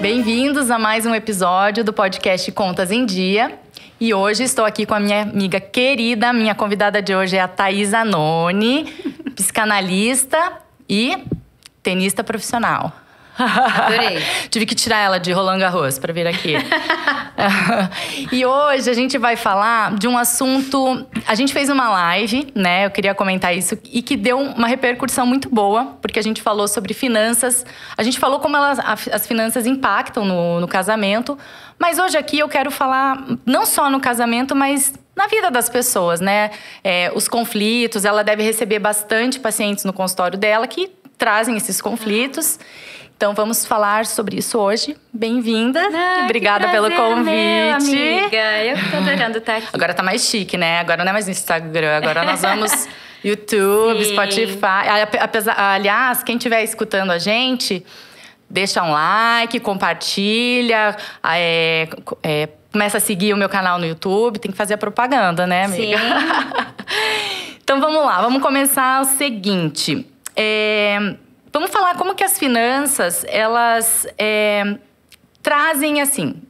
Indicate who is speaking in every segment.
Speaker 1: Bem-vindos a mais um episódio do podcast Contas em Dia. E hoje estou aqui com a minha amiga querida. Minha convidada de hoje é a Thaís Zanoni, psicanalista e tenista profissional.
Speaker 2: Adorei.
Speaker 1: Tive que tirar ela de Roland Garros para vir aqui. E hoje a gente vai falar de um assunto... A gente fez uma live, né? Eu queria comentar isso. E que deu uma repercussão muito boa. Porque a gente falou sobre finanças. A gente falou como as finanças impactam no casamento. Mas hoje aqui eu quero falar não só no casamento, mas na vida das pessoas, né? Os conflitos. Ela deve receber bastante pacientes no consultório dela que trazem esses conflitos. Então, vamos falar sobre isso hoje. Bem-vinda. Obrigada pelo convite.
Speaker 2: Meu, amiga. Eu tô adorando estar aqui.
Speaker 1: Agora tá mais chique, né? Agora não é mais no Instagram. Agora nós vamos YouTube, Sim. Spotify. Aliás, quem estiver escutando a gente, deixa um like, compartilha. Começa a seguir o meu canal no YouTube. Tem que fazer a propaganda, né, amiga?
Speaker 2: Sim.
Speaker 1: Então, vamos lá. Vamos começar o seguinte. Vamos falar como que as finanças, elas trazem assim...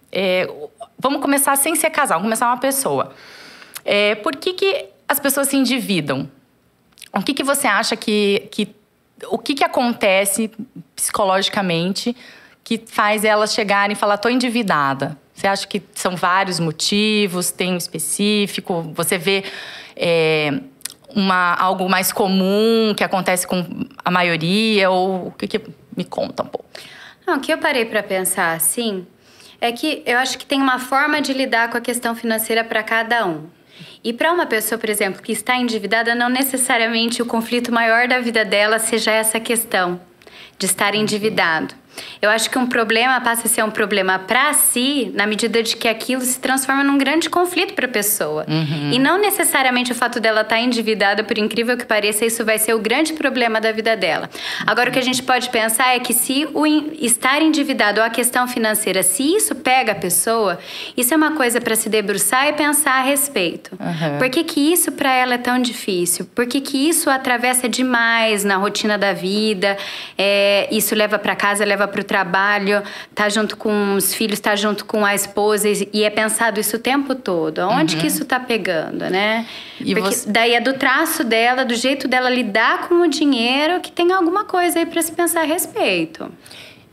Speaker 1: vamos começar sem ser casal, vamos começar uma pessoa. Por que as pessoas se endividam? O que você acha o que acontece psicologicamente que faz elas chegarem e falar, tô endividada? Você acha que são vários motivos, tem um específico? Você vê... algo mais comum que acontece com a maioria? Ou o que me conta um pouco?
Speaker 2: Não, o que eu parei para pensar, assim, é que eu acho que tem uma forma de lidar com a questão financeira para cada um. E para uma pessoa, por exemplo, que está endividada, não necessariamente o conflito maior da vida dela seja essa questão de estar endividado. Eu acho que um problema passa a ser um problema para si na medida de que aquilo se transforma num grande conflito para a pessoa.
Speaker 1: Uhum.
Speaker 2: E não necessariamente o fato dela estar endividada, por incrível que pareça, isso vai ser o grande problema da vida dela. Agora, o que a gente pode pensar é que se o estar endividado ou a questão financeira, se isso pega a pessoa, isso é uma coisa para se debruçar e pensar a respeito.
Speaker 1: Uhum.
Speaker 2: Por que isso para ela é tão difícil? Por que isso atravessa demais na rotina da vida? Isso leva para casa, leva para o trabalho, tá junto com os filhos, tá junto com a esposa e é pensado isso o tempo todo. Aonde que isso tá pegando, né? Porque daí é do traço dela, do jeito dela lidar com o dinheiro, que tem alguma coisa aí para se pensar a respeito.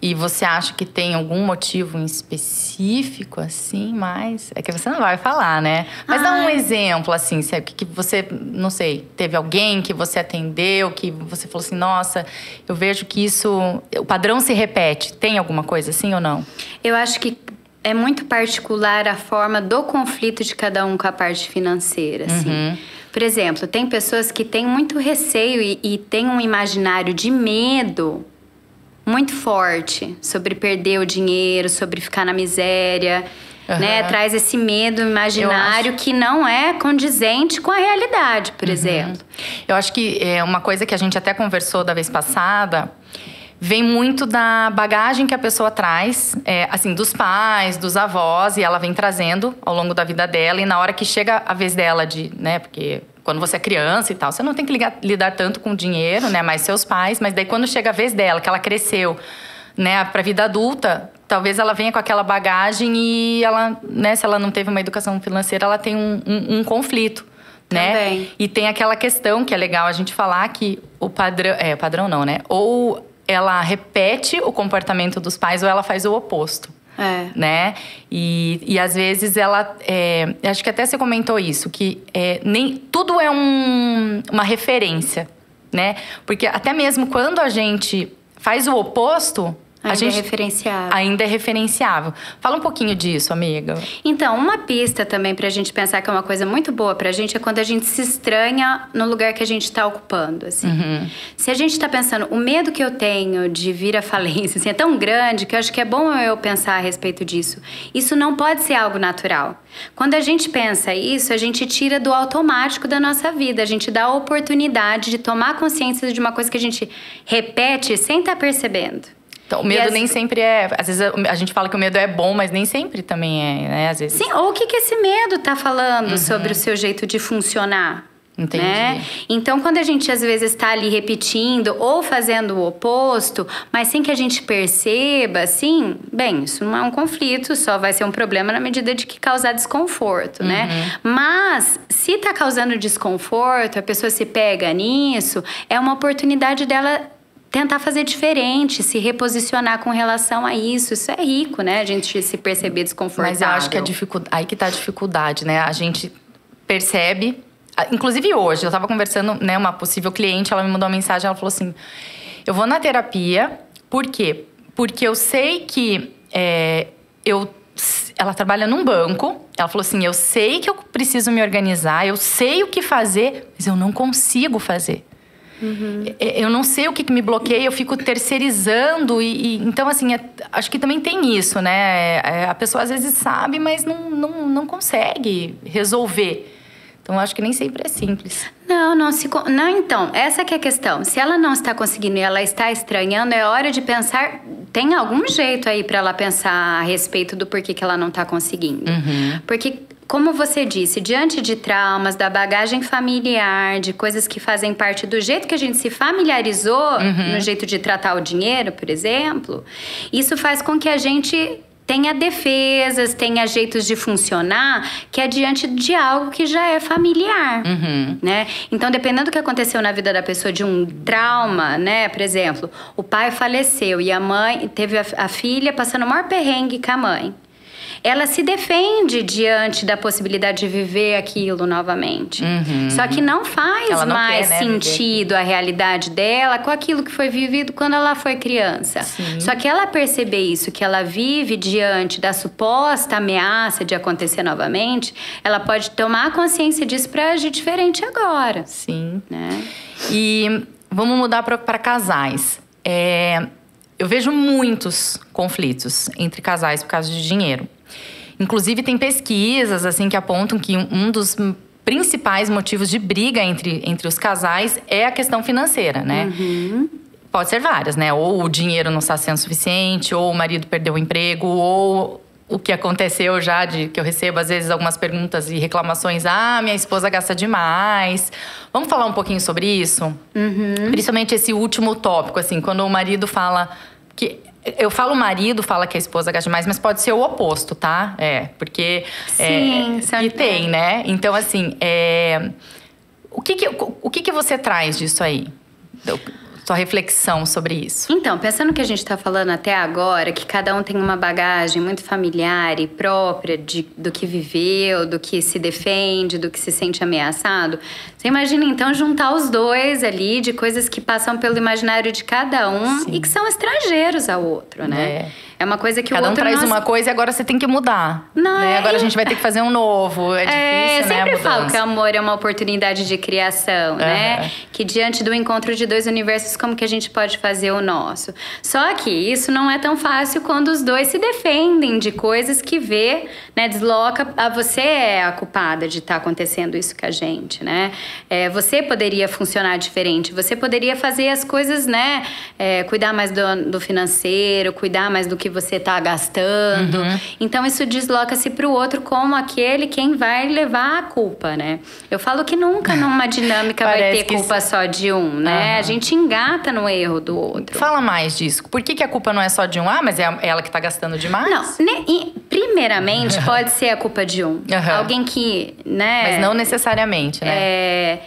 Speaker 1: E você acha que tem algum motivo em específico, assim, mais... É que você não vai falar, né? Mas dá um exemplo, assim, que você, não sei, teve alguém que você atendeu, que você falou assim, nossa, eu vejo que o padrão se repete. Tem alguma coisa assim ou não?
Speaker 2: Eu acho que é muito particular a forma do conflito de cada um com a parte financeira, assim.
Speaker 1: Uhum.
Speaker 2: Por exemplo, tem pessoas que têm muito receio e têm um imaginário de medo muito forte sobre perder o dinheiro, sobre ficar na miséria, né? Traz esse medo imaginário que não é condizente com a realidade, por exemplo.
Speaker 1: Eu acho que uma coisa que a gente até conversou da vez passada vem muito da bagagem que a pessoa traz, assim, dos pais, dos avós, e ela vem trazendo ao longo da vida dela. E na hora que chega a vez dela né? Porque quando você é criança e tal, você não tem que lidar tanto com dinheiro, né? Mais seus pais. Mas daí quando chega a vez dela, que ela cresceu, né? Pra vida adulta, talvez ela venha com aquela bagagem e ela, né? Se ela não teve uma educação financeira, ela tem um conflito, né?
Speaker 2: Também.
Speaker 1: E tem aquela questão que é legal a gente falar que o padrão... o padrão não, né? Ou ela repete o comportamento dos pais ou ela faz o oposto. Né? E às vezes ela... acho que até você comentou isso, que nem tudo é uma referência, né? Porque até mesmo quando a gente faz o oposto...
Speaker 2: Ainda é referenciável.
Speaker 1: Ainda é referenciável. Fala um pouquinho disso, amiga.
Speaker 2: Então, uma pista também pra gente pensar que é uma coisa muito boa pra gente é quando a gente se estranha no lugar que a gente tá ocupando, assim. Se a gente tá pensando, o medo que eu tenho de vir à falência, assim, é tão grande que eu acho que é bom eu pensar a respeito disso. Isso não pode ser algo natural. Quando a gente pensa isso, a gente tira do automático da nossa vida. A gente dá a oportunidade de tomar consciência de uma coisa que a gente repete sem estar percebendo.
Speaker 1: Então, o medo nem sempre é... Às vezes a gente fala que o medo é bom, mas nem sempre também é, né? Às vezes...
Speaker 2: Sim, ou o que esse medo tá falando sobre o seu jeito de funcionar?
Speaker 1: Entendi.
Speaker 2: Né? Então, quando a gente às vezes está ali repetindo ou fazendo o oposto, mas sem que a gente perceba, assim, bem, isso não é um conflito, só vai ser um problema na medida de que causar desconforto, né? Mas, se está causando desconforto, a pessoa se pega nisso, é uma oportunidade dela tentar fazer diferente, se reposicionar com relação a isso. Isso é rico, né? A gente se perceber desconfortável.
Speaker 1: Mas eu acho que aí que tá a dificuldade, né? A gente percebe. Inclusive hoje, eu tava conversando, né? Uma possível cliente, ela me mandou uma mensagem, ela falou assim: eu vou na terapia, por quê? Porque eu sei que ela trabalha num banco. Ela falou assim: eu sei que eu preciso me organizar, eu sei o que fazer, mas eu não consigo fazer. Eu não sei o que me bloqueia, eu fico terceirizando. Então, assim, acho que também tem isso, né? A pessoa às vezes sabe, mas não consegue resolver. Então, acho que nem sempre é simples.
Speaker 2: Não, então, essa que é a questão. Se ela não está conseguindo e ela está estranhando, é hora de pensar. Tem algum jeito aí para ela pensar a respeito do porquê que ela não está conseguindo. Porque, como você disse, diante de traumas, da bagagem familiar, de coisas que fazem parte do jeito que a gente se familiarizou, no jeito de tratar o dinheiro, por exemplo, isso faz com que a gente tenha defesas, tenha jeitos de funcionar que é diante de algo que já é familiar, né? Então, dependendo do que aconteceu na vida da pessoa, de um trauma, né? Por exemplo, o pai faleceu e a mãe teve a filha passando o maior perrengue com a mãe. Ela se defende diante da possibilidade de viver aquilo novamente. Só que não faz mais sentido a realidade dela com aquilo que foi vivido quando ela foi criança. Só que ela perceber isso, que ela vive diante da suposta ameaça de acontecer novamente, ela pode tomar consciência disso para agir diferente agora.
Speaker 1: Sim.
Speaker 2: Né?
Speaker 1: E vamos mudar para casais. Eu vejo muitos conflitos entre casais por causa de dinheiro. Inclusive, tem pesquisas assim que apontam que um dos principais motivos de briga entre os casais é a questão financeira, né? Pode ser várias, né? Ou o dinheiro não está sendo suficiente, ou o marido perdeu o emprego, ou o que aconteceu já, que eu recebo às vezes algumas perguntas e reclamações. Minha esposa gasta demais. Vamos falar um pouquinho sobre isso? Principalmente esse último tópico, assim, quando o marido fala que... Eu falo marido, fala que a esposa gasta demais, mas pode ser o oposto, tá? Porque...
Speaker 2: Sim,
Speaker 1: e tem, né? Então, assim, o que você traz disso aí? Sua reflexão sobre isso.
Speaker 2: Então, pensando no que a gente está falando até agora, que cada um tem uma bagagem muito familiar e própria do que viveu, do que se defende, do que se sente ameaçado, você imagina então juntar os dois ali de coisas que passam pelo imaginário de cada um e que são estrangeiros ao outro, né? É uma coisa que
Speaker 1: cada
Speaker 2: o outro
Speaker 1: traz uma coisa e agora você tem que mudar. Né? Agora a gente vai ter que fazer um novo. É difícil, né?
Speaker 2: Eu sempre falo que o amor é uma oportunidade de criação, né? Que diante do encontro de dois universos, como que a gente pode fazer o nosso? Só que isso não é tão fácil quando os dois se defendem de coisas que né? Desloca. Você é a culpada de estar acontecendo isso com a gente, né? Você poderia funcionar diferente. Você poderia fazer as coisas, né? Cuidar mais do financeiro, cuidar mais do que você está gastando. Então, isso desloca-se para o outro como quem vai levar a culpa, né? Eu falo que nunca numa dinâmica vai ter culpa só de um, né? A gente engata no erro do outro.
Speaker 1: Fala mais disso. Por que a culpa não é só de um? Mas é ela que está gastando demais?
Speaker 2: Não. Primeiramente, pode ser a culpa de um. Alguém que, né?
Speaker 1: Mas não necessariamente, né?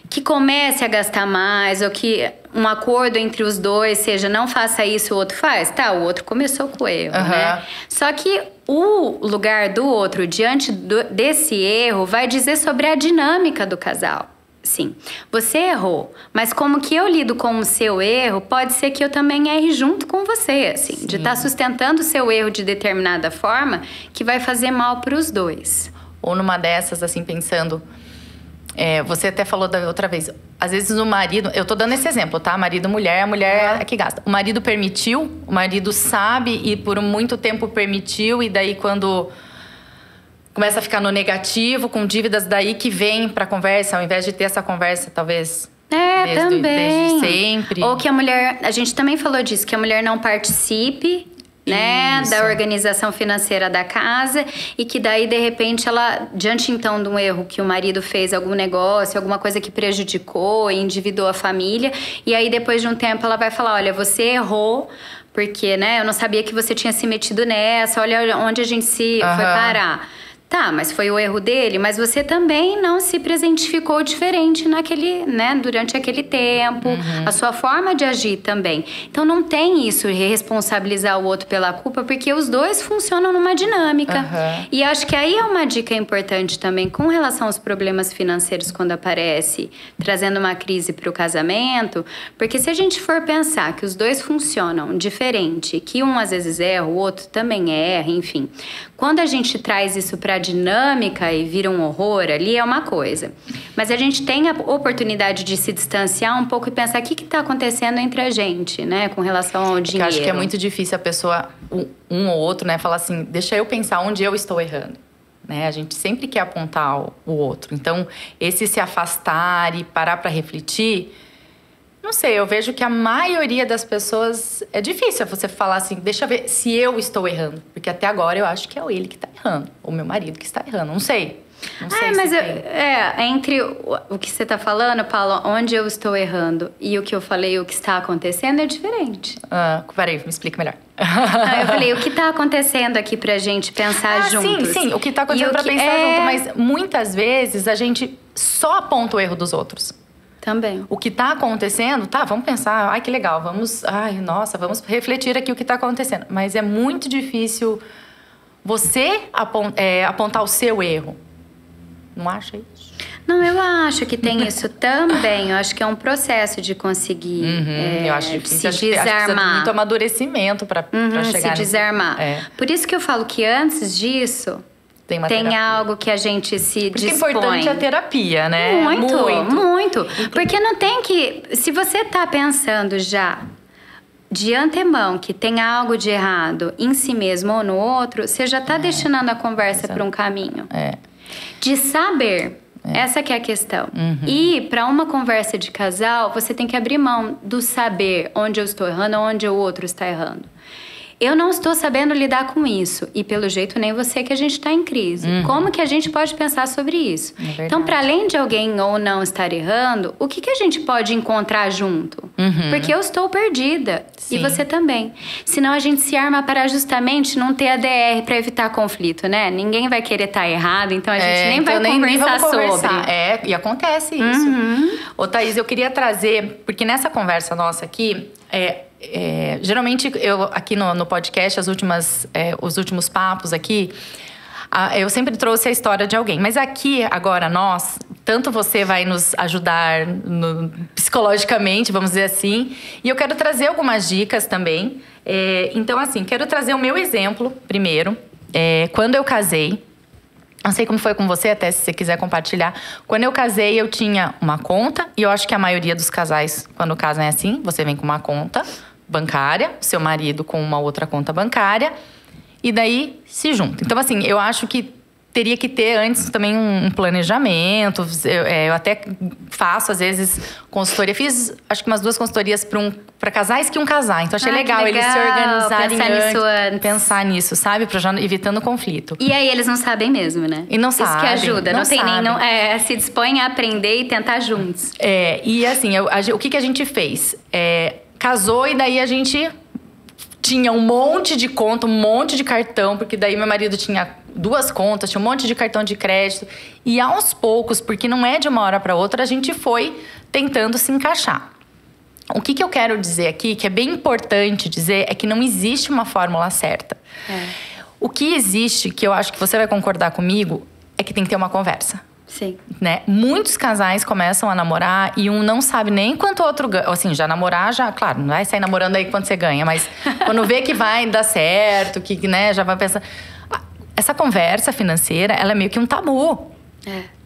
Speaker 2: Que comece a gastar mais, ou que um acordo entre os dois seja não faça isso, o outro faz. Tá, o outro começou com o erro, né? Só que o lugar do outro diante desse erro vai dizer sobre a dinâmica do casal. Sim, você errou, mas como que eu lido com o seu erro, pode ser que eu também erre junto com você, assim. De estar sustentando o seu erro de determinada forma que vai fazer mal para os dois.
Speaker 1: Ou numa dessas, assim, pensando... você até falou da outra vez. Às vezes o marido... Eu tô dando esse exemplo, tá? Marido, mulher, a mulher é que gasta. O marido permitiu, o marido sabe e por muito tempo permitiu. E daí quando começa a ficar no negativo, com dívidas, daí que vem pra conversa. Ao invés de ter essa conversa, talvez...
Speaker 2: também.
Speaker 1: Desde sempre.
Speaker 2: Ou que a mulher... A gente também falou disso, que a mulher não participe... né?
Speaker 1: Isso.
Speaker 2: Da organização financeira da casa. E que daí, de repente, ela, diante então de um erro que o marido fez, algum negócio, alguma coisa que prejudicou, endividou a família. E aí, depois de um tempo, ela vai falar, olha, você errou, porque, né, eu não sabia que você tinha se metido nessa, olha onde a gente foi parar. Tá, mas foi o erro dele, mas você também não se presentificou diferente naquele, né, durante aquele tempo, a sua forma de agir também. Então não tem isso de responsabilizar o outro pela culpa, porque os dois funcionam numa dinâmica. E acho que aí é uma dica importante também com relação aos problemas financeiros quando aparece, trazendo uma crise para o casamento, porque se a gente for pensar que os dois funcionam diferente, que um às vezes erra, o outro também erra, enfim. Quando a gente traz isso para a dinâmica e vira um horror ali, é uma coisa. Mas a gente tem a oportunidade de se distanciar um pouco e pensar o que está acontecendo entre a gente, né? Com relação ao dinheiro.
Speaker 1: Eu acho que é muito difícil a pessoa, um ou outro, né? Falar assim, deixa eu pensar onde eu estou errando. Né? A gente sempre quer apontar o outro. Então, esse se afastar e parar para refletir... Não sei, eu vejo que a maioria das pessoas... É difícil você falar assim, deixa eu ver se eu estou errando. Porque até agora eu acho que é ele que está errando. Ou meu marido que está errando, não sei. Não sei
Speaker 2: mas entre o que você está falando, Paulo, onde eu estou errando e o que eu falei, o que está acontecendo é diferente.
Speaker 1: Peraí, me explica melhor.
Speaker 2: Eu falei, o que está acontecendo aqui pra gente pensar juntos?
Speaker 1: Sim, o que está acontecendo pra pensar junto. Mas muitas vezes a gente só aponta o erro dos outros.
Speaker 2: Também.
Speaker 1: O que está acontecendo, vamos pensar, ai que legal, vamos refletir aqui o que está acontecendo. Mas é muito difícil você apontar o seu erro. Não acha isso?
Speaker 2: Não, eu acho que tem isso também. Eu acho que é um processo de conseguir
Speaker 1: eu acho difícil.
Speaker 2: se desarmar.
Speaker 1: Acho muito amadurecimento para chegar
Speaker 2: se desarmar. Por isso que eu falo que antes disso... Tem algo que a gente se dispõe.
Speaker 1: Porque é importante a terapia, né?
Speaker 2: Muito. Porque não tem que... Se você tá pensando já de antemão que tem algo de errado em si mesmo ou no outro, você já tá destinando a conversa para um caminho. De saber. Essa que é a questão. E para uma conversa de casal, você tem que abrir mão do saber onde eu estou errando, onde o outro está errando. Eu não estou sabendo lidar com isso. E, pelo jeito, nem você que a gente está em crise. Como que a gente pode pensar sobre isso? Então, para além de alguém ou não estar errando, o que a gente pode encontrar junto? Porque eu estou perdida. Sim. E você também. Senão, a gente se arma para justamente não ter ADR para evitar conflito, né? Ninguém vai querer estar errado, então a gente nem vai conversar sobre.
Speaker 1: E acontece isso. Ô, Thaís, eu queria trazer... Porque nessa conversa nossa aqui... geralmente, eu aqui no podcast, os últimos papos aqui, eu sempre trouxe a história de alguém. Mas aqui, agora, tanto você vai nos ajudar psicologicamente, vamos dizer assim, e eu quero trazer algumas dicas também. Então, assim, quero trazer o meu exemplo primeiro. Quando eu casei, não sei como foi com você, até se você quiser compartilhar. Quando eu casei, eu tinha uma conta. E eu acho que a maioria dos casais, quando casam, é assim. Você vem com uma conta bancária, seu marido com uma outra conta bancária. E daí, se junta. Então, assim, eu acho que teria que ter antes também um planejamento. Eu até faço, às vezes, consultoria. Fiz, acho que umas 2 consultorias para casais que iam casar. Então, achei legal eles se organizarem antes. Pensar nisso, sabe? Para já evitando conflito.
Speaker 2: E aí, eles não sabem mesmo, né?
Speaker 1: E não sabem.
Speaker 2: Isso que ajuda. Não tem nem... se dispõem a aprender e tentar juntos.
Speaker 1: E assim, o que a gente fez? Casou e daí a gente... Tinha um monte de conta, um monte de cartão, porque daí meu marido tinha 2 contas, tinha um monte de cartão de crédito. E aos poucos, porque não é de uma hora para outra, a gente foi tentando se encaixar. O que eu quero dizer aqui, que é bem importante dizer, é que não existe uma fórmula certa. O que existe, que eu acho que você vai concordar comigo, é que tem que ter uma conversa.
Speaker 2: Sim.
Speaker 1: Né? Muitos casais começam a namorar e um não sabe nem quanto o outro ganha. Assim, já namorar, claro, não vai sair namorando aí quanto você ganha, mas quando vê que vai dar certo, que, né, já vai pensar... Essa conversa financeira, ela é meio que um tabu.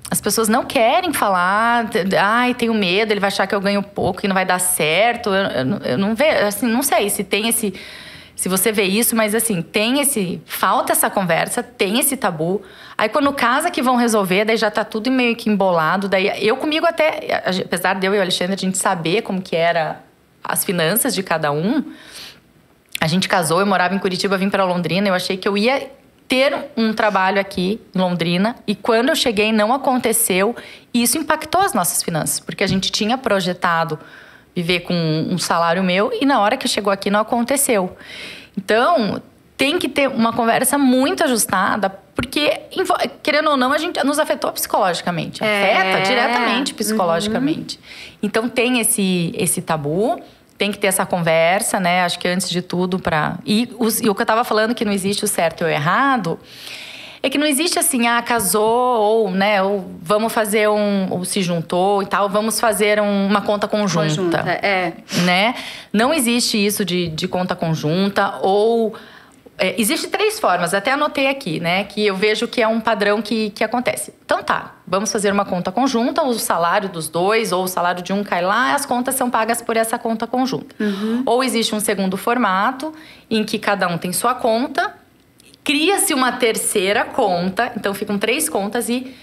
Speaker 1: As pessoas não querem falar, tenho medo, ele vai achar que eu ganho pouco e não vai dar certo. Eu não vejo, assim, não sei se tem esse... Se você vê isso, mas assim, falta essa conversa, tem esse tabu. Aí quando casa que vão resolver, daí já tá tudo meio que embolado. Daí eu comigo até, apesar de eu e o Alexandre a gente saber como que era as finanças de cada um, A gente casou, eu morava em Curitiba, vim para Londrina. Eu achei que eu ia ter um trabalho aqui em Londrina. E quando eu cheguei, não aconteceu. E isso impactou as nossas finanças. Porque a gente tinha projetado viver com um salário meu. E na hora que chegou aqui, não aconteceu. Então, tem que ter uma conversa muito ajustada. Porque, querendo ou não, a gente nos afetou psicologicamente. Afeta diretamente psicologicamente. Então, tem esse tabu. Tem que ter essa conversa, né? Acho que antes de tudo E o que eu tava falando que não existe o certo e o errado, é que não existe assim, casou, ou, né, ou vamos fazer ou se juntou e tal, vamos fazer uma conta conjunta. Né? Não existe isso de conta conjunta, ou... Existem 3 formas, até anotei aqui, né? Que eu vejo que é um padrão que acontece. Então tá, vamos fazer uma conta conjunta, o salário dos dois ou o salário de um cai lá, as contas são pagas por essa conta conjunta. Ou existe um segundo formato, em que cada um tem sua conta, cria-se uma terceira conta, então ficam 3 contas e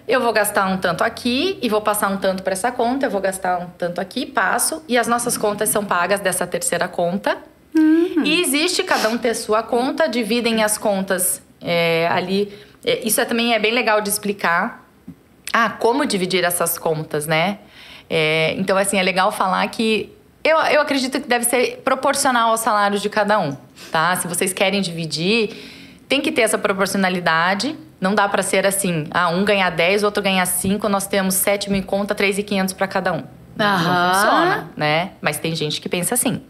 Speaker 1: eu vou gastar um tanto aqui e vou passar um tanto para essa conta, eu vou gastar um tanto aqui, passo, e as nossas contas são pagas dessa terceira conta. E existe, cada um ter sua conta, dividem as contas ali. Isso também é bem legal de explicar. Como dividir essas contas, né? Então, assim, é legal falar que eu acredito que deve ser proporcional ao salário de cada um, tá? Se vocês querem dividir, tem que ter essa proporcionalidade. Não dá para ser assim, um ganha 10, o outro ganha 5, nós temos 7 mil em conta, 3.500 para cada um. Não funciona, né? Mas tem gente que pensa assim.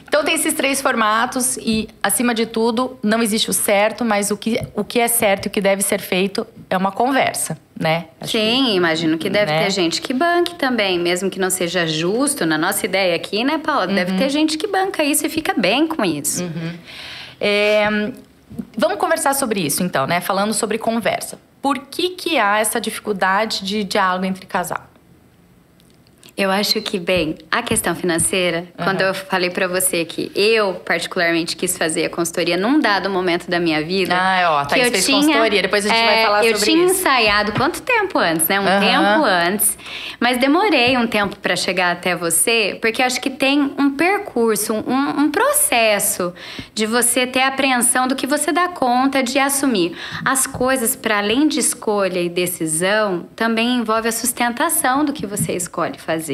Speaker 1: Então, tem esses 3 formatos e, acima de tudo, não existe o certo, mas o que é certo e o que deve ser feito é uma conversa, né?
Speaker 2: Imagino que deve ter gente que banque também, mesmo que não seja justo. Na nossa ideia aqui, né, Paula? Deve ter gente que banca isso e fica bem com isso.
Speaker 1: Vamos conversar sobre isso, então, né? Falando sobre conversa. Por que há essa dificuldade de diálogo entre casal?
Speaker 2: Eu acho que, a questão financeira, quando eu falei pra você que eu, particularmente, quis fazer a consultoria num dado momento da minha vida...
Speaker 1: A Thaís fez consultoria, depois a gente vai falar sobre isso.
Speaker 2: Eu tinha ensaiado quanto tempo antes, né? Um tempo antes. Mas demorei um tempo pra chegar até você, porque eu acho que tem um percurso, um processo de você ter a apreensão do que você dá conta de assumir. As coisas, para além de escolha e decisão, também envolve a sustentação do que você escolhe fazer.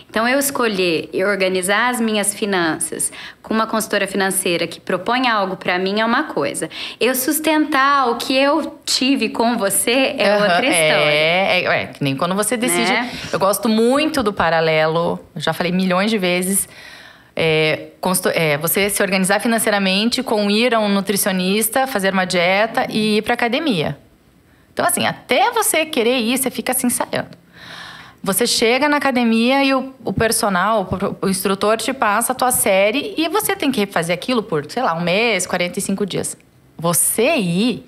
Speaker 2: Então, eu escolher e organizar as minhas finanças com uma consultora financeira que propõe algo para mim é uma coisa. Eu sustentar o que eu tive com você é outra história.
Speaker 1: Que nem quando você decide. Né? Eu gosto muito do paralelo, já falei milhões de vezes. Você se organizar financeiramente com ir a um nutricionista, fazer uma dieta e ir para academia. Então, assim, até você querer ir, você fica se ensaiando. Você chega na academia e o personal, o instrutor te passa a tua série e você tem que fazer aquilo por, sei lá, 1 mês, 45 dias. Você ir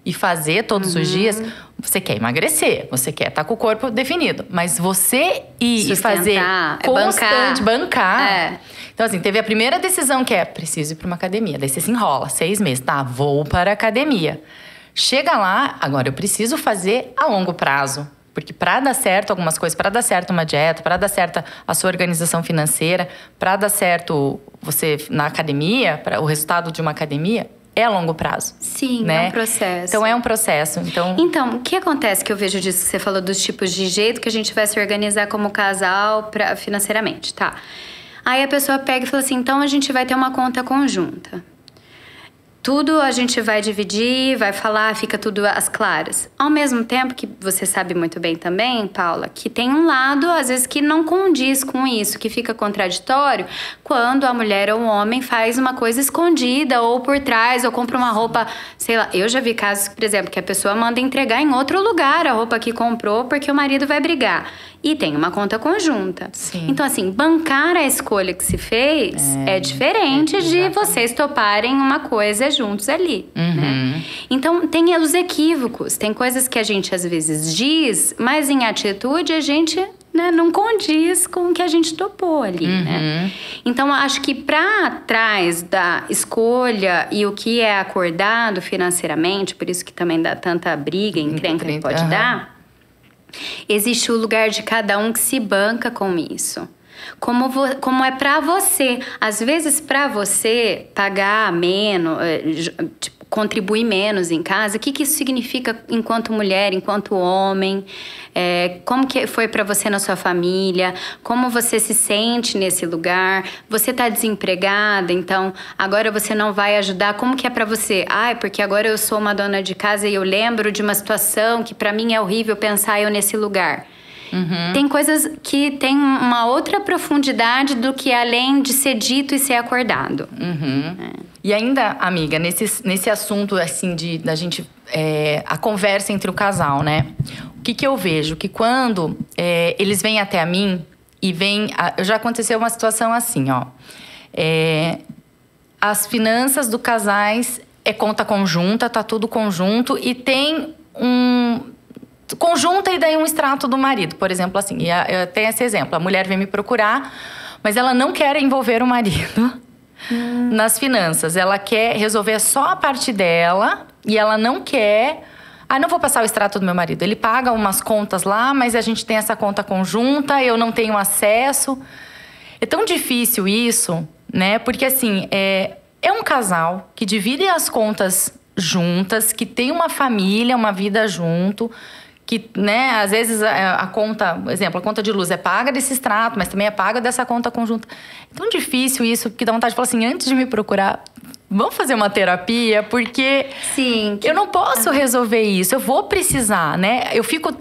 Speaker 1: e fazer todos os dias, você quer emagrecer, você quer estar com o corpo definido. Mas você ir e fazer constante, bancar. Então, assim, teve a primeira decisão que preciso ir para uma academia. Daí você se enrola, 6 meses. Tá, vou para a academia. Chega lá, agora eu preciso fazer a longo prazo. Porque para dar certo algumas coisas, para dar certo uma dieta, para dar certo a sua organização financeira, para dar certo você na academia, para o resultado de uma academia, é a longo prazo.
Speaker 2: Sim,
Speaker 1: né?
Speaker 2: É um processo.
Speaker 1: Então, é um processo.
Speaker 2: Então, o que acontece que eu vejo disso que você falou dos tipos de jeito que a gente vai se organizar como casal financeiramente, tá? Aí a pessoa pega e fala assim, então a gente vai ter uma conta conjunta. Tudo a gente vai dividir, vai falar, fica tudo às claras. Ao mesmo tempo que você sabe muito bem também, Paula, que tem um lado, às vezes, que não condiz com isso, que fica contraditório quando a mulher ou o homem faz uma coisa escondida ou por trás, ou compra uma roupa, sei lá. Eu já vi casos, por exemplo, que a pessoa manda entregar em outro lugar a roupa que comprou porque o marido vai brigar. E tem uma conta conjunta.
Speaker 1: Sim.
Speaker 2: Então, assim, bancar a escolha que se fez é diferente de vocês toparem uma coisa juntos ali, né? Então, tem os equívocos. Tem coisas que a gente, às vezes, diz, mas em atitude a gente, né, não condiz com o que a gente topou ali, né? Então, acho que para trás da escolha e o que é acordado financeiramente, por isso que também dá tanta briga, encrenca que pode dar, existe o lugar de cada um que se banca com isso. Como é pra você. Às vezes, pra você pagar menos, tipo, contribuir menos em casa, o que isso significa enquanto mulher, enquanto homem? Como que foi pra você na sua família? Como você se sente nesse lugar? Você tá desempregada, então agora você não vai ajudar. Como que é pra você? Porque agora eu sou uma dona de casa e eu lembro de uma situação que pra mim é horrível pensar eu nesse lugar. Tem coisas que tem uma outra profundidade do que além de ser dito e ser acordado.
Speaker 1: E ainda, amiga, nesse assunto assim da gente a conversa entre o casal, né? O que eu vejo? Que quando eles vêm até a mim e já aconteceu uma situação assim, ó. As finanças do casais é conta conjunta, tá tudo conjunto e tem conjunta e daí um extrato do marido, por exemplo, assim. E eu tenho esse exemplo. A mulher vem me procurar, mas ela não quer envolver o marido nas finanças. Ela quer resolver só a parte dela e ela não quer... não vou passar o extrato do meu marido. Ele paga umas contas lá, mas a gente tem essa conta conjunta, eu não tenho acesso. É tão difícil isso, né? Porque, assim, é um casal que divide as contas juntas, que tem uma família, uma vida junto... Que, né, às vezes a conta, por exemplo, a conta de luz é paga desse extrato, mas também é paga dessa conta conjunta. É tão difícil isso, que dá vontade de falar assim, antes de me procurar, vamos fazer uma terapia, porque eu não posso resolver isso, eu vou precisar, né? Eu fico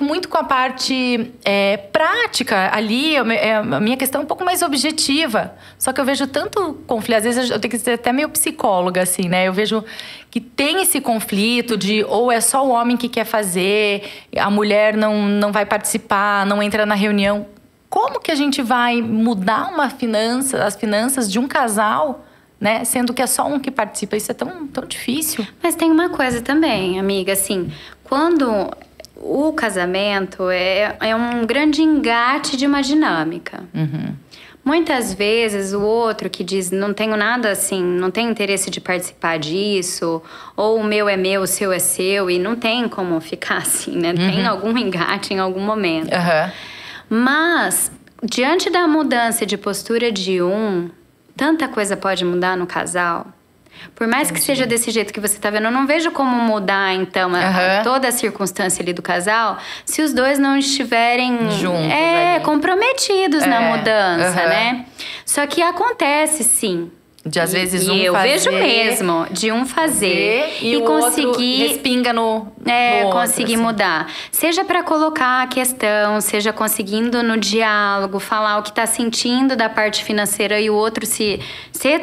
Speaker 1: muito com a parte prática ali, a minha questão é um pouco mais objetiva. Só que eu vejo tanto conflito, às vezes eu tenho que ser até meio psicóloga, assim, né? Eu vejo que tem esse conflito de ou é só o homem que quer fazer, a mulher não vai participar, não entra na reunião. Como que a gente vai mudar as finanças de um casal, né? Sendo que é só um que participa. Isso é tão, tão difícil.
Speaker 2: Mas tem uma coisa também, amiga, assim, quando o casamento é um grande engate de uma dinâmica. Muitas vezes o outro que diz, não tenho nada assim, não tenho interesse de participar disso, ou o meu é meu, o seu é seu, e não tem como ficar assim, né? Tem algum engate em algum momento. Mas, diante da mudança de postura de tanta coisa pode mudar no casal. Por mais que seja desse jeito que você tá vendo, eu não vejo como mudar, então, toda a circunstância ali do casal, se os dois não estiverem
Speaker 1: juntos,
Speaker 2: comprometidos na mudança, né? Só que acontece, sim.
Speaker 1: De às vezes
Speaker 2: eu vejo mesmo, de fazer
Speaker 1: e
Speaker 2: conseguir
Speaker 1: respinga no
Speaker 2: conseguir
Speaker 1: outro,
Speaker 2: mudar. Seja para colocar a questão, seja conseguindo no diálogo falar o que tá sentindo da parte financeira e o outro ser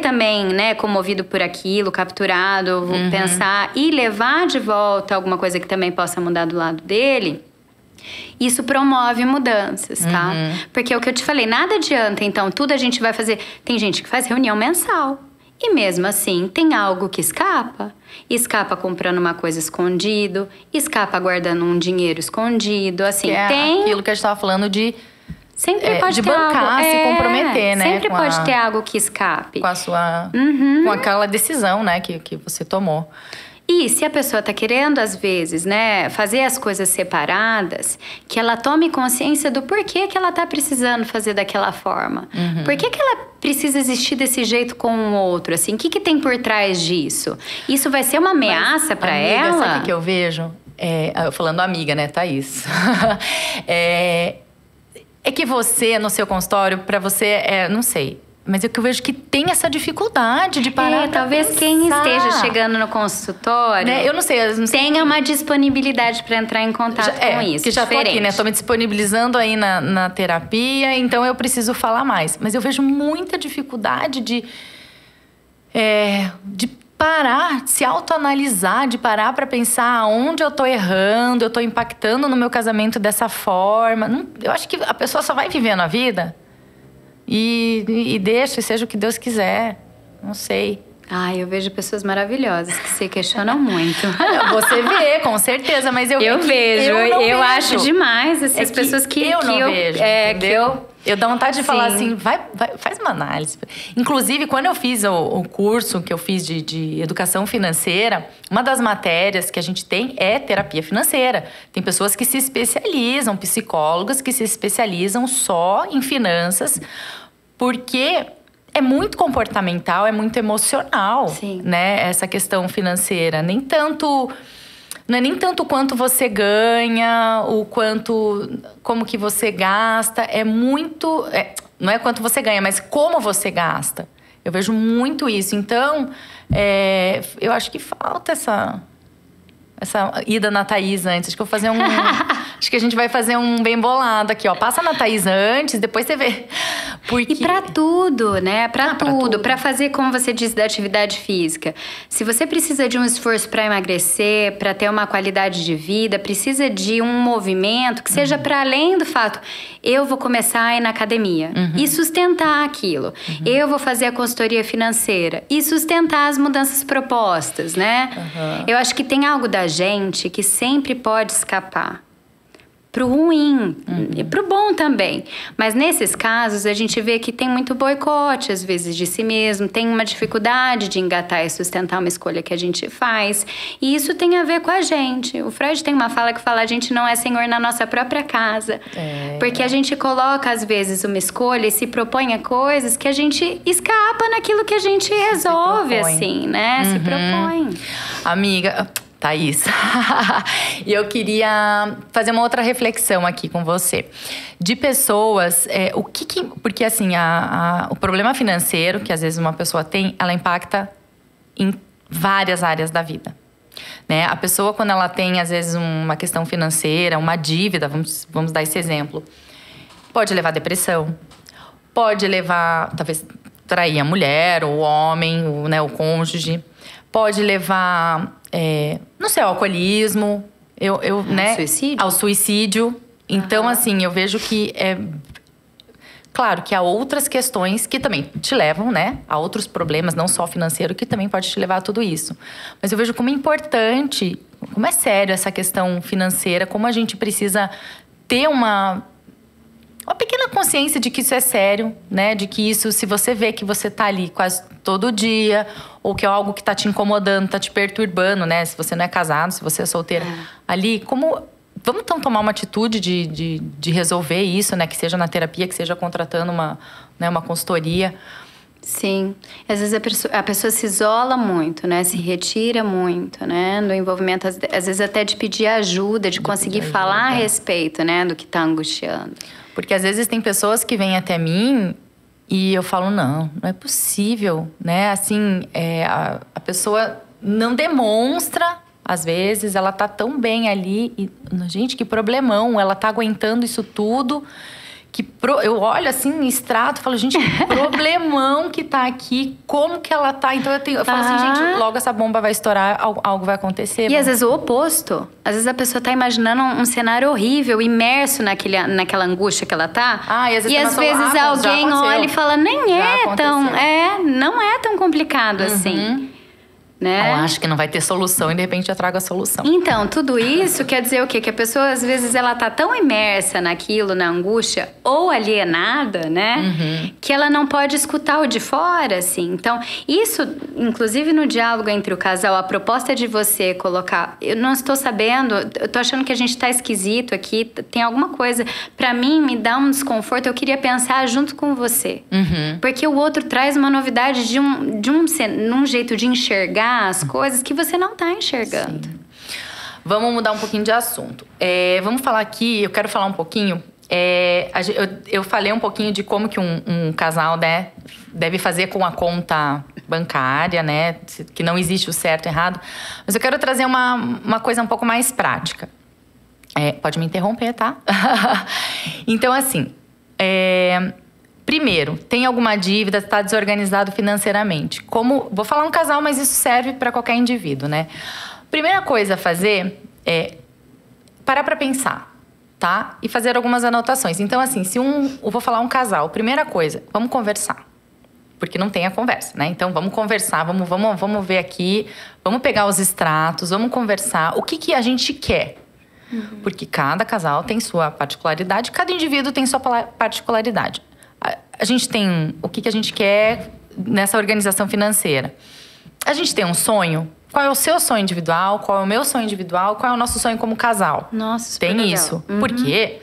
Speaker 2: também, né, comovido por aquilo, capturado, pensar e levar de volta alguma coisa que também possa mudar do lado dele. Isso promove mudanças, tá? Porque é o que eu te falei, nada adianta, então, tudo a gente vai fazer... Tem gente que faz reunião mensal. E mesmo assim, tem algo que escapa. Escapa comprando uma coisa escondido, escapa guardando um dinheiro escondido, assim,
Speaker 1: que
Speaker 2: tem...
Speaker 1: aquilo que a gente tava falando de...
Speaker 2: Sempre pode
Speaker 1: de
Speaker 2: ter
Speaker 1: bancar,
Speaker 2: algo,
Speaker 1: se comprometer, né?
Speaker 2: Sempre pode ter algo que escape.
Speaker 1: Com a sua... Com aquela decisão, né, que você tomou.
Speaker 2: E se a pessoa tá querendo, às vezes, né, fazer as coisas separadas, que ela tome consciência do porquê que ela tá precisando fazer daquela forma. Por que ela precisa existir desse jeito com o outro, assim? O que tem por trás disso? Isso vai ser uma ameaça para ela?
Speaker 1: Sabe o que eu vejo? Eu falando amiga, né, Thaís? É que você, no seu consultório, para você, não sei... Mas é que eu vejo que tem essa dificuldade de parar pra
Speaker 2: talvez
Speaker 1: pensar.
Speaker 2: Quem esteja chegando no consultório...
Speaker 1: Né? Eu não sei.
Speaker 2: Tenha uma disponibilidade para entrar em contato com isso.
Speaker 1: Que já tô aqui, né? Tô me disponibilizando aí na terapia, então eu preciso falar mais. Mas eu vejo muita dificuldade de parar, se autoanalisar, de parar para pensar onde eu tô errando, eu tô impactando no meu casamento dessa forma. Eu acho que a pessoa só vai vivendo a vida... E deixa, seja o que Deus quiser. Não sei.
Speaker 2: Eu vejo pessoas maravilhosas que se questionam muito.
Speaker 1: Você vê, com certeza, mas
Speaker 2: eu vejo. Eu acho demais essas pessoas que
Speaker 1: eu não vejo, entendeu? Eu dou vontade de falar
Speaker 2: Sim.
Speaker 1: assim, faz uma análise. Inclusive, quando eu fiz o curso que eu fiz de educação financeira, uma das matérias que a gente tem é terapia financeira. Tem pessoas que se especializam, psicólogas que se especializam só em finanças, porque é muito comportamental, é muito emocional,
Speaker 2: Sim.
Speaker 1: né? Essa questão financeira. Não é nem tanto quanto você ganha, como que você gasta. É muito... não é quanto você ganha, mas como você gasta. Eu vejo muito isso. Então, eu acho que falta essa ida na Thaís antes. Acho que eu vou fazer acho que a gente vai fazer um bem bolado aqui, ó. Passa na Thaís antes, depois você vê. Porque...
Speaker 2: E pra tudo, né? Pra
Speaker 1: pra
Speaker 2: tudo.
Speaker 1: tudo.
Speaker 2: Pra fazer, como você disse, da atividade física. Se você precisa de um esforço pra emagrecer, pra ter uma qualidade de vida, precisa de um movimento que seja pra além do fato, eu vou começar a ir na academia e sustentar aquilo. Eu vou fazer a consultoria financeira e sustentar as mudanças propostas, né? Eu acho que tem algo da gente que sempre pode escapar. Pro ruim e pro bom também. Mas nesses casos, a gente vê que tem muito boicote, às vezes, de si mesmo. Tem uma dificuldade de engatar e sustentar uma escolha que a gente faz. E isso tem a ver com a gente. O Freud tem uma fala que fala: a gente não é senhor na nossa própria casa. Porque a gente coloca, às vezes, uma escolha e se propõe a coisas que a gente escapa naquilo que a gente resolve, assim, né? Se propõe.
Speaker 1: Amiga... Thaís, e eu queria fazer uma outra reflexão aqui com você. De pessoas, porque assim, o problema financeiro que às vezes uma pessoa tem, ela impacta em várias áreas da vida. Né? A pessoa, quando ela tem às vezes uma questão financeira, uma dívida, vamos dar esse exemplo, pode levar a depressão, pode levar, talvez, trair a mulher, ou o homem, o cônjuge, pode levar... não sei, ao alcoolismo, né?
Speaker 2: Suicídio?
Speaker 1: Ao suicídio. Então, assim, eu vejo que claro que há outras questões que também te levam, né? A outros problemas, não só financeiro, que também pode te levar a tudo isso. Mas eu vejo como é importante, como é sério essa questão financeira, como a gente precisa ter uma pequena consciência de que isso é sério, né? De que isso, se você vê que você tá ali quase todo dia, ou que é algo que tá te incomodando, tá te perturbando, né? Se você não é casado, se você é solteira, ali, vamos então tomar uma atitude de resolver isso, né? Que seja na terapia, que seja contratando uma consultoria.
Speaker 2: Sim. Às vezes a pessoa se isola muito, né? Se retira muito, né? No envolvimento, às vezes até de pedir ajuda, de conseguir falar a respeito, né? Do que tá angustiando.
Speaker 1: Porque às vezes tem pessoas que vêm até mim e eu falo, não é possível, né? Assim, a pessoa não demonstra, às vezes, ela tá tão bem ali. E, gente, que problemão, ela tá aguentando isso tudo. Eu olho assim, extrato, falo, gente, que problemão que tá aqui, como que ela tá? Então eu falo assim, gente, logo essa bomba vai estourar, algo vai acontecer.
Speaker 2: E às vezes o oposto. Às vezes a pessoa tá imaginando um cenário horrível, naquela angústia que ela tá.
Speaker 1: E às vezes
Speaker 2: alguém olha e fala, não é tão complicado assim. Né?
Speaker 1: Eu acho que não vai ter solução e de repente eu trago a solução.
Speaker 2: Então, tudo isso quer dizer o quê? Que a pessoa, às vezes, ela tá tão imersa naquilo, na angústia, ou alienada, né? Que ela não pode escutar o de fora, assim. Então, isso, inclusive no diálogo entre o casal, a proposta de você colocar... Eu não estou sabendo, eu tô achando que a gente tá esquisito aqui, tem alguma coisa... Pra mim, me dá um desconforto, eu queria pensar junto com você. Porque o outro traz uma novidade num jeito de enxergar as coisas que você não tá enxergando.
Speaker 1: Sim. Vamos mudar um pouquinho de assunto. Vamos falar aqui, eu quero falar um pouquinho... eu falei um pouquinho de como que um casal, né, deve fazer com a conta bancária, né? Que não existe o certo e errado. Mas eu quero trazer uma coisa um pouco mais prática. Pode me interromper, tá? Então, assim... Primeiro, tem alguma dívida, está desorganizado financeiramente. Vou falar um casal, mas isso serve para qualquer indivíduo, né? Primeira coisa a fazer é parar para pensar, tá? E fazer algumas anotações. Então, assim, eu vou falar um casal, primeira coisa, vamos conversar. Porque não tem a conversa, né? Então, vamos conversar, vamos ver aqui, vamos pegar os extratos, vamos conversar. O que a gente quer? Porque cada casal tem sua particularidade, cada indivíduo tem sua particularidade. A gente tem o que a gente quer nessa organização financeira. A gente tem um sonho. Qual é o seu sonho individual? Qual é o meu sonho individual? Qual é o nosso sonho como casal?
Speaker 2: Nossa, super
Speaker 1: tem
Speaker 2: legal.
Speaker 1: isso. Porque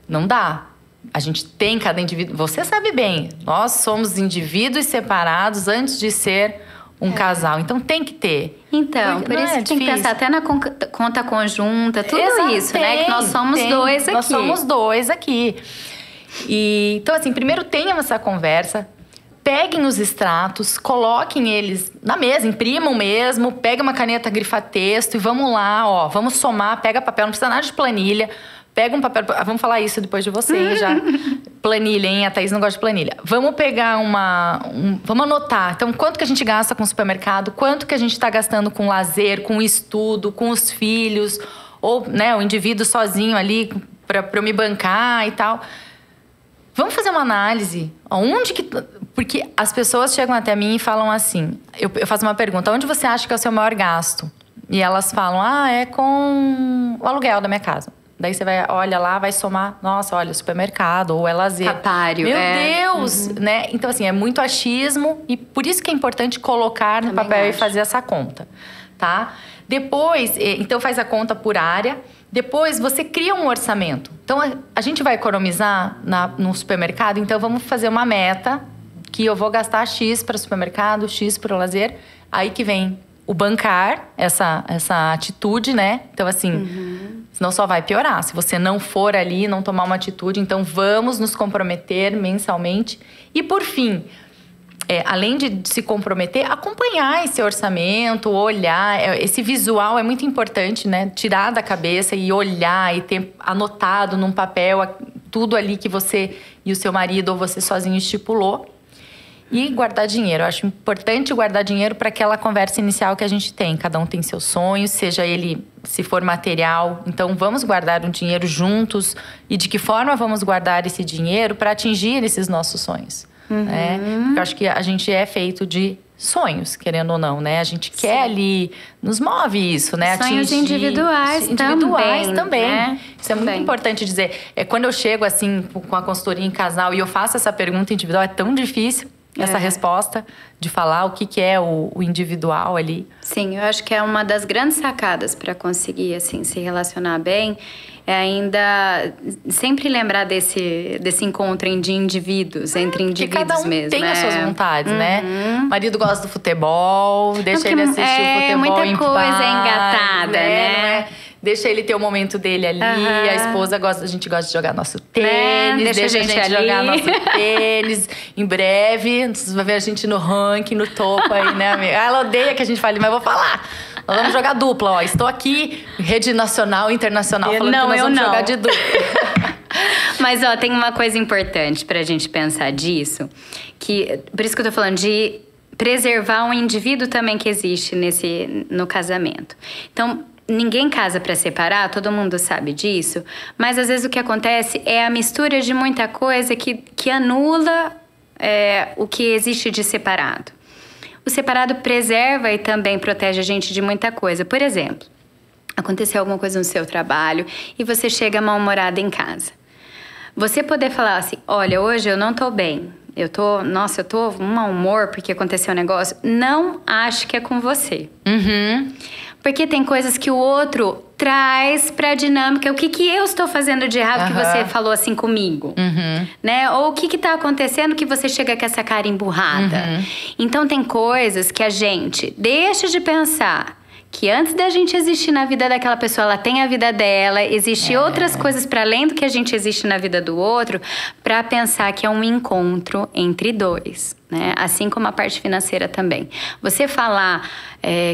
Speaker 1: não dá. A gente tem cada indivíduo. Você sabe bem, nós somos indivíduos separados antes de ser um casal. Então tem que ter.
Speaker 2: Então, por isso que tem que pensar até na conta conjunta, tudo isso, né? Que nós somos dois aqui.
Speaker 1: Nós somos dois aqui. E, então, assim, primeiro tenham essa conversa. Peguem os extratos, coloquem eles na mesa, imprimam mesmo, pega uma caneta, grifa texto e vamos lá, ó, vamos somar, pega papel, não precisa nada de planilha, pega um papel, vamos falar isso depois de vocês já. Planilha, hein? A Thaís não gosta de planilha. Vamos pegar vamos anotar. Então, quanto que a gente gasta com o supermercado, quanto que a gente está gastando com lazer, com estudo, com os filhos, ou, né, o indivíduo sozinho ali para eu me bancar e tal. Vamos fazer uma análise. Porque as pessoas chegam até mim e falam assim... Eu faço uma pergunta. Onde você acha que é o seu maior gasto? E elas falam... é com o aluguel da minha casa. Daí você olha lá, vai somar... Nossa, olha, supermercado ou é lazer.
Speaker 2: Catário.
Speaker 1: Meu Deus! Né? Então, assim, é muito achismo. E por isso que é importante colocar no papel e fazer essa conta. Tá? Depois, então faz a conta por área... Depois, você cria um orçamento. Então, a gente vai economizar no supermercado. Então, vamos fazer uma meta que eu vou gastar X para o supermercado, X para o lazer. Aí que vem o bancar, essa atitude, né? Então, assim, senão só vai piorar. Se você não for ali, não tomar uma atitude. Então, vamos nos comprometer mensalmente. E, por fim... além de se comprometer, acompanhar esse orçamento, olhar. Esse visual é muito importante, né? Tirar da cabeça e olhar e ter anotado num papel tudo ali que você e o seu marido ou você sozinho estipulou. E guardar dinheiro. Eu acho importante guardar dinheiro para aquela conversa inicial que a gente tem. Cada um tem seus sonhos, seja ele, se for material. Então, vamos guardar um dinheiro juntos. E de que forma vamos guardar esse dinheiro para atingir esses nossos sonhos? Né? Porque eu acho que a gente é feito de sonhos, querendo ou não, né? A gente quer ali, nos move isso, né?
Speaker 2: Sonhos individuais também. Né?
Speaker 1: Isso é muito importante dizer. Quando eu chego assim com a consultoria em casal e eu faço essa pergunta individual, é tão difícil essa resposta de falar o que é o individual ali.
Speaker 2: Sim, eu acho que é uma das grandes sacadas para conseguir assim se relacionar bem. É ainda sempre lembrar desse encontro de indivíduos, entre indivíduos
Speaker 1: cada um
Speaker 2: mesmo.
Speaker 1: Tem as suas vontades, né? O marido gosta do futebol, deixa ele assistir o futebol
Speaker 2: muita
Speaker 1: em
Speaker 2: coisa
Speaker 1: paz,
Speaker 2: engatada, né?
Speaker 1: Deixa ele ter o momento dele ali. A esposa a gente gosta de jogar nosso tênis.
Speaker 2: Deixa a gente
Speaker 1: jogar nosso tênis. Em breve, você vai ver a gente no ranking, no topo aí, né, amiga? Ela odeia que a gente fale, mas eu vou falar. Nós vamos jogar dupla, ó. Estou aqui, rede nacional e internacional, falando que nós vamos jogar de dupla.
Speaker 2: Mas, ó, tem uma coisa importante pra gente pensar disso. Por isso que eu tô falando de preservar um indivíduo também que existe no casamento. Então, ninguém casa pra separar, todo mundo sabe disso. Mas, às vezes, o que acontece é a mistura de muita coisa que anula o que existe de separado. O separado preserva e também protege a gente de muita coisa. Por exemplo, aconteceu alguma coisa no seu trabalho e você chega mal-humorada em casa. Você poder falar assim, olha, hoje eu não tô bem. Eu tô um mau humor porque aconteceu um negócio. Não acho que é com você. Porque tem coisas que o outro traz pra dinâmica. O que eu estou fazendo de errado que você falou assim comigo? Né? Ou o que tá acontecendo que você chega com essa cara emburrada? Então, tem coisas que a gente deixa de pensar. Que antes da gente existir na vida daquela pessoa, ela tem a vida dela. Existem outras coisas para além do que a gente existe na vida do outro. Para pensar que é um encontro entre dois. Né? Assim como a parte financeira também. Você falar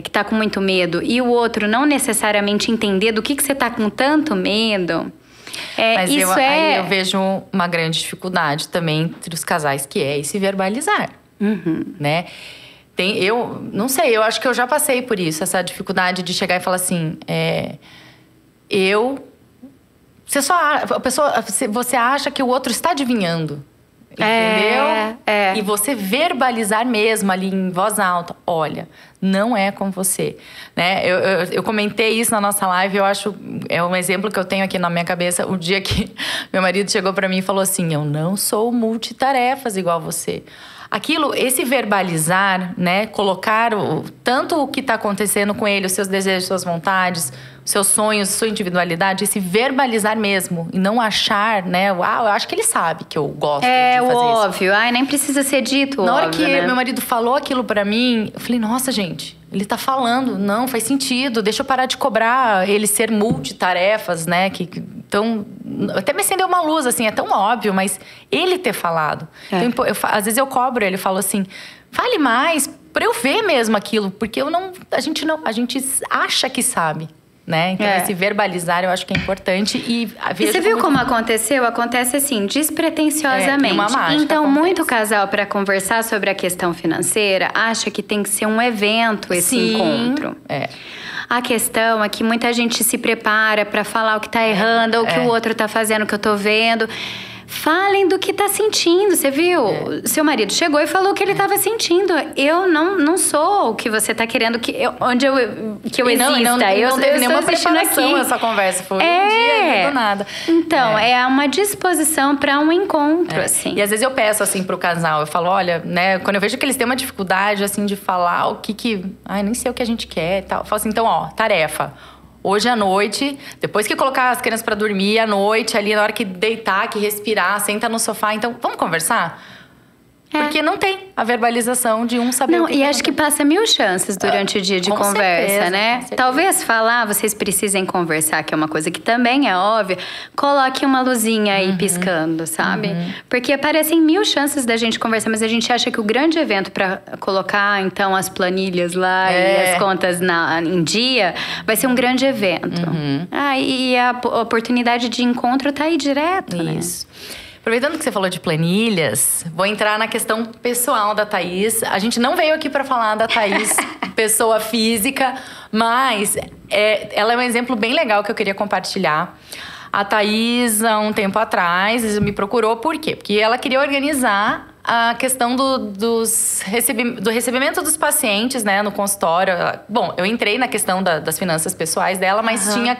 Speaker 2: que tá com muito medo e o outro não necessariamente entender do que você tá com tanto medo...
Speaker 1: Mas aí eu vejo uma grande dificuldade também entre os casais, que é esse verbalizar. Né? Eu não sei, eu acho que eu já passei por isso. Essa dificuldade de chegar e falar assim... Você acha que o outro está adivinhando. entendeu?
Speaker 2: É.
Speaker 1: E você verbalizar mesmo ali em voz alta. Olha, não é com você, né? Eu comentei isso na nossa live, eu acho, é um exemplo que eu tenho aqui na minha cabeça. O dia que meu marido chegou para mim e falou assim, eu não sou multitarefas igual você. Aquilo, esse verbalizar, né? Colocar tanto o que está acontecendo com ele, os seus desejos, suas vontades, seus sonhos, sua individualidade, esse verbalizar mesmo. E não achar, né? Uau, eu acho que ele sabe que eu gosto de fazer isso.
Speaker 2: É óbvio. Ai, nem precisa ser dito,
Speaker 1: Na hora
Speaker 2: óbvio,
Speaker 1: que
Speaker 2: né?
Speaker 1: meu marido falou aquilo pra mim, eu falei, nossa, gente, ele tá falando. Não, faz sentido. Deixa eu parar de cobrar ele ser multitarefas, né? Então, até me acendeu uma luz, assim, é tão óbvio, mas ele ter falado.
Speaker 2: É.
Speaker 1: Então, às vezes eu cobro ele, falo assim, fale mais pra eu ver mesmo aquilo, porque a gente acha que sabe. Né? Então, esse verbalizar eu acho que é importante. E
Speaker 2: você viu como aconteceu? Acontece assim, despretensiosamente.
Speaker 1: Uma mágica
Speaker 2: então,
Speaker 1: acontece.
Speaker 2: muito casal, para conversar sobre a questão financeira, acha que tem que ser um evento esse encontro. A questão é que muita gente se prepara para falar o que tá errando, ou o que o outro tá fazendo, o que eu tô vendo. Falem do que tá sentindo, você viu? Seu marido chegou e falou que ele tava sentindo. Eu não sou o que você tá querendo que eu exista.
Speaker 1: Não teve nenhuma preparação
Speaker 2: aqui.
Speaker 1: Essa conversa. Foi um dia do nada.
Speaker 2: Então, é uma disposição para um encontro, assim.
Speaker 1: E às vezes eu peço, assim, pro casal. Eu falo, olha, né? Quando eu vejo que eles têm uma dificuldade, assim, de falar o que... Ai, nem sei o que a gente quer e tal. Eu falo assim, então, ó, tarefa. Hoje à noite, depois que colocar as crianças pra dormir, à noite, ali na hora que deitar, que respirar, senta no sofá. Então, vamos conversar? Porque não tem a verbalização de um saber o que
Speaker 2: e acho que passa 1000 chances durante o dia de conversa,
Speaker 1: certeza,
Speaker 2: né?
Speaker 1: com certeza.
Speaker 2: Talvez falar, vocês precisem conversar, que é uma coisa que também é óbvia. Coloque uma luzinha aí piscando, sabe? Porque aparecem 1000 chances da gente conversar, mas a gente acha que o grande evento para colocar, então, as planilhas lá e as contas em dia, vai ser um grande evento. E a oportunidade de encontro tá aí direto,
Speaker 1: Isso. Aproveitando que você falou de planilhas, vou entrar na questão pessoal da Thaís. A gente não veio aqui para falar da Thaís, pessoa física, mas ela é um exemplo bem legal que eu queria compartilhar. A Thaís, há um tempo atrás, me procurou. Por quê? Porque ela queria organizar a questão do recebimento dos pacientes, né, no consultório. Bom, eu entrei na questão das finanças pessoais dela, mas tinha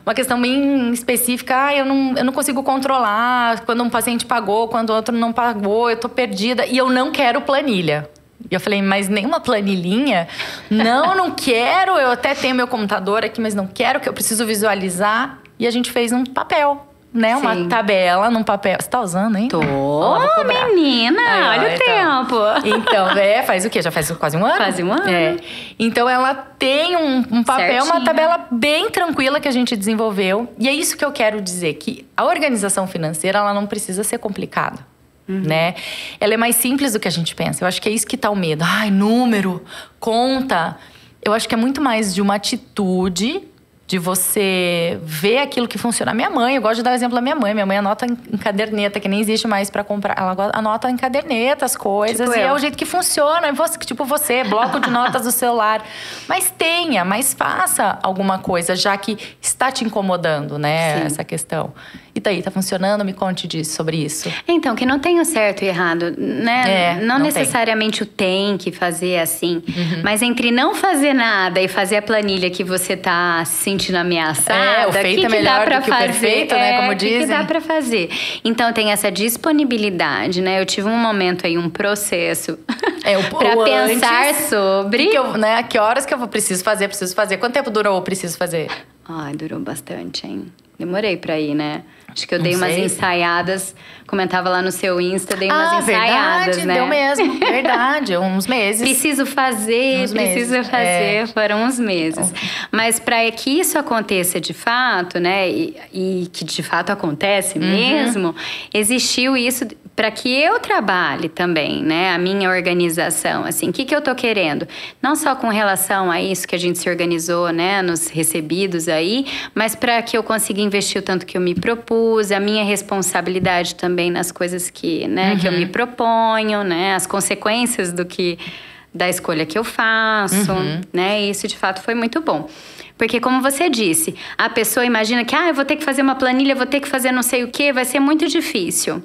Speaker 1: uma questão bem específica. Eu não consigo controlar quando um paciente pagou, quando outro não pagou, eu tô perdida e eu não quero planilha. E eu falei, mas nenhuma planilhinha? Não quero. Eu até tenho meu computador aqui, mas não quero, que eu preciso visualizar. E a gente fez um papel, né?
Speaker 2: Sim.
Speaker 1: Uma tabela num papel. Você tá usando, hein?
Speaker 2: Tô,
Speaker 1: Ó,
Speaker 2: menina,
Speaker 1: aí,
Speaker 2: olha o tempo.
Speaker 1: Então, faz o quê? Já faz quase um ano?
Speaker 2: Quase um ano.
Speaker 1: Então, ela tem um papel,
Speaker 2: Certinho.
Speaker 1: uma tabela bem tranquila que a gente desenvolveu. E é isso que eu quero dizer, que a organização financeira, ela não precisa ser complicada. Né? Ela é mais simples do que a gente pensa. Eu acho que é isso que tá o medo. Ai, número, conta. Eu acho que é muito mais de uma atitude de você ver aquilo que funciona. A minha mãe, eu gosto de dar o exemplo da minha mãe. Minha mãe anota em caderneta, que nem existe mais pra comprar. Ela anota em caderneta as coisas.
Speaker 2: Tipo
Speaker 1: e
Speaker 2: eu.
Speaker 1: é o jeito que funciona. Tipo você, bloco de notas do celular. Mas faça alguma coisa, já que está te incomodando, né?
Speaker 2: Sim.
Speaker 1: Essa questão. E daí, tá funcionando? Me conte sobre isso.
Speaker 2: Então, que não tem o certo e errado, né? Não
Speaker 1: não
Speaker 2: necessariamente o tem que fazer assim. Mas entre não fazer nada e fazer a planilha que você tá se sentindo ameaçada,
Speaker 1: o feito
Speaker 2: que
Speaker 1: é melhor
Speaker 2: dá pra
Speaker 1: do que o
Speaker 2: fazer?
Speaker 1: perfeito, né? Como
Speaker 2: que
Speaker 1: dizem.
Speaker 2: dá pra fazer? Então, tem essa disponibilidade, né? Eu tive um momento aí, um processo pra
Speaker 1: o
Speaker 2: pensar
Speaker 1: antes,
Speaker 2: sobre...
Speaker 1: Que horas que eu preciso fazer? Quanto tempo durou o preciso fazer?
Speaker 2: Ai, durou bastante, hein? Demorei pra ir, né? Acho que eu dei
Speaker 1: Não
Speaker 2: umas
Speaker 1: sei.
Speaker 2: ensaiadas, comentava lá no seu Insta, dei umas ensaiadas,
Speaker 1: verdade,
Speaker 2: né?
Speaker 1: deu mesmo. Verdade, uns meses.
Speaker 2: Preciso fazer,
Speaker 1: Uns meses,
Speaker 2: foram uns meses. Mas para que isso aconteça de fato, né, e que de fato acontece mesmo, existiu isso para que eu trabalhe também, né, a minha organização, assim, o que eu tô querendo? Não só com relação a isso que a gente se organizou, né, nos recebidos aí, mas para que eu consiga investir o tanto que eu me propus, a minha responsabilidade também nas coisas que, né, que eu me proponho, né, as consequências da escolha que eu faço, né? E isso, de fato, foi muito bom. Porque, como você disse, a pessoa imagina que eu vou ter que fazer uma planilha, vou ter que fazer não sei o quê, vai ser muito difícil.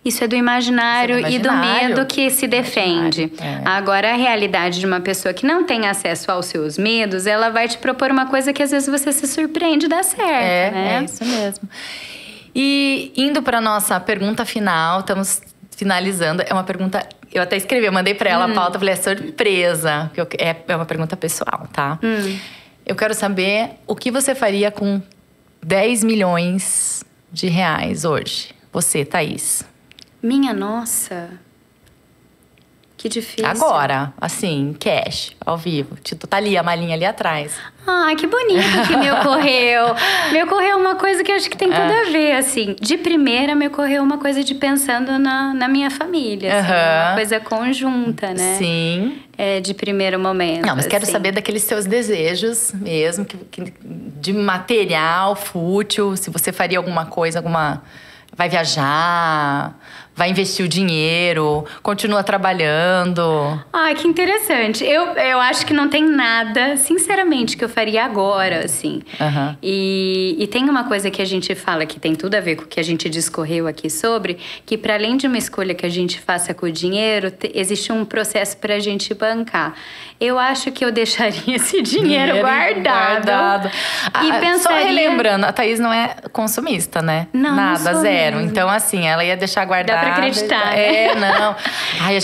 Speaker 2: Isso é do imaginário e do medo que se defende. Agora, a realidade de uma pessoa que não tem acesso aos seus medos, ela vai te propor uma coisa que às vezes você se surpreende e dá certo, né?
Speaker 1: É isso mesmo. E indo para nossa pergunta final, estamos finalizando. É uma pergunta, eu até escrevi, eu mandei para ela a pauta, falei, é surpresa. É uma pergunta pessoal, tá? Eu quero saber o que você faria com 10 milhões de reais hoje? Você, Thaís.
Speaker 2: Minha nossa. Que difícil.
Speaker 1: Agora, assim, cash, ao vivo. Tá ali, a malinha ali atrás.
Speaker 2: Ai, que bonito que me ocorreu. Me ocorreu uma coisa que eu acho que tem tudo a ver, assim. De primeira, me ocorreu uma coisa de pensando na minha família. Assim, uma coisa conjunta, né?
Speaker 1: Sim.
Speaker 2: De primeiro momento.
Speaker 1: Não, mas quero saber daqueles seus desejos mesmo, de material fútil. Se você faria alguma coisa, vai viajar, vai investir o dinheiro, continua trabalhando.
Speaker 2: Ah, que interessante. Eu acho que não tem nada, sinceramente, que eu faria agora, assim. E tem uma coisa que a gente fala que tem tudo a ver com o que a gente discorreu aqui sobre, que para além de uma escolha que a gente faça com o dinheiro, existe um processo pra gente bancar. Eu acho que eu deixaria esse dinheiro guardado. E pensaria...
Speaker 1: Só relembrando, a Thaís não é consumista, né?
Speaker 2: Não,
Speaker 1: nada,
Speaker 2: não sou
Speaker 1: zero.
Speaker 2: mesmo.
Speaker 1: Então, assim, ela ia deixar guardado.
Speaker 2: Dá pra acreditar, né?
Speaker 1: Não. Ai,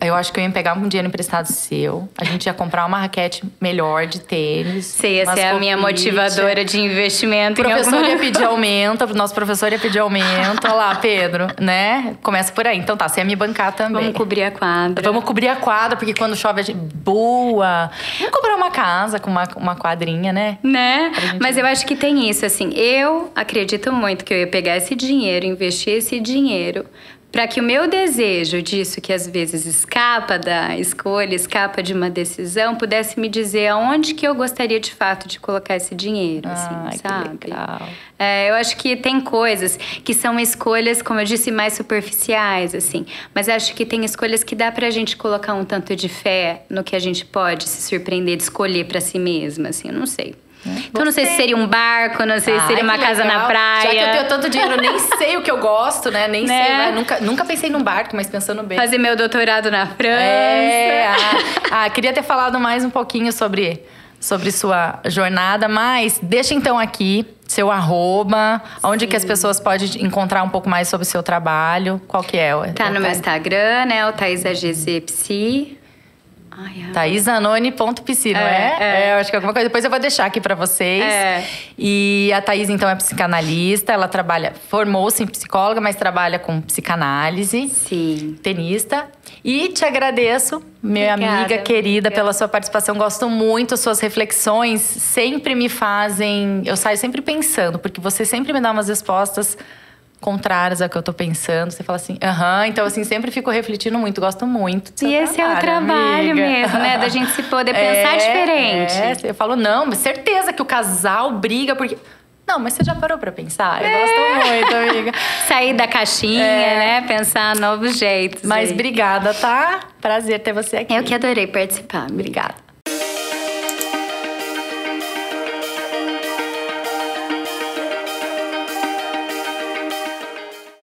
Speaker 1: eu acho que eu ia pegar um dinheiro emprestado seu. A gente ia comprar uma raquete melhor de tênis.
Speaker 2: Ia ser a minha motivadora de investimento.
Speaker 1: O professor ia pedir aumento, o nosso professor ia pedir aumento. Olha lá, Pedro, né? Começa por aí. Então tá, você ia me bancar também.
Speaker 2: Vamos cobrir a quadra.
Speaker 1: Vamos cobrir a quadra, porque quando chove a gente... Boa! Vamos comprar uma casa com uma quadrinha, né?
Speaker 2: Mas eu acho que tem isso, assim. Eu acredito muito que eu ia pegar esse dinheiro, investir esse dinheiro para que o meu desejo disso, que às vezes escapa da escolha, escapa de uma decisão, pudesse me dizer aonde que eu gostaria de fato de colocar esse dinheiro, assim, sabe?
Speaker 1: Que legal.
Speaker 2: Eu acho que tem coisas que são escolhas, como eu disse, mais superficiais, assim. Mas acho que tem escolhas que dá pra gente colocar um tanto de fé no que a gente pode se surpreender de escolher pra si mesma, assim, eu não sei. Então, não sei se seria um barco, não sei se seria uma casa na praia.
Speaker 1: Já que eu tenho tanto dinheiro, nem sei o que eu gosto, né? Nem sei, né? Nunca pensei num barco, mas pensando bem.
Speaker 2: Fazer meu doutorado na França.
Speaker 1: Queria ter falado mais um pouquinho sobre sua jornada, mas deixa então aqui seu @, onde que as pessoas podem encontrar um pouco mais sobre o seu trabalho. Qual que é?
Speaker 2: Tá no meu Instagram, né? O ThaísAGZPsi.
Speaker 1: ThaísAnone.psi, não é? Eu acho que alguma coisa. Depois eu vou deixar aqui pra vocês. E a Thaís, então, é psicanalista. Ela formou-se em psicóloga, mas trabalha com psicanálise.
Speaker 2: Sim.
Speaker 1: Tenista. E te agradeço, minha amiga querida, pela sua participação. Gosto muito, suas reflexões sempre me fazem... Eu saio sempre pensando, porque você sempre me dá umas respostas contrárias ao que eu tô pensando. Você fala assim, então assim, sempre fico refletindo muito, gosto muito do seu trabalho,
Speaker 2: esse é o trabalho mesmo, né? Da gente se poder pensar diferente.
Speaker 1: Eu falo, não, mas certeza que o casal briga porque... Não, mas você já parou pra pensar? Eu gosto muito, amiga.
Speaker 2: Sair da caixinha, né? Pensar novos jeitos.
Speaker 1: Mas obrigada, tá? Prazer ter você aqui.
Speaker 2: Eu que adorei participar.
Speaker 1: Obrigada.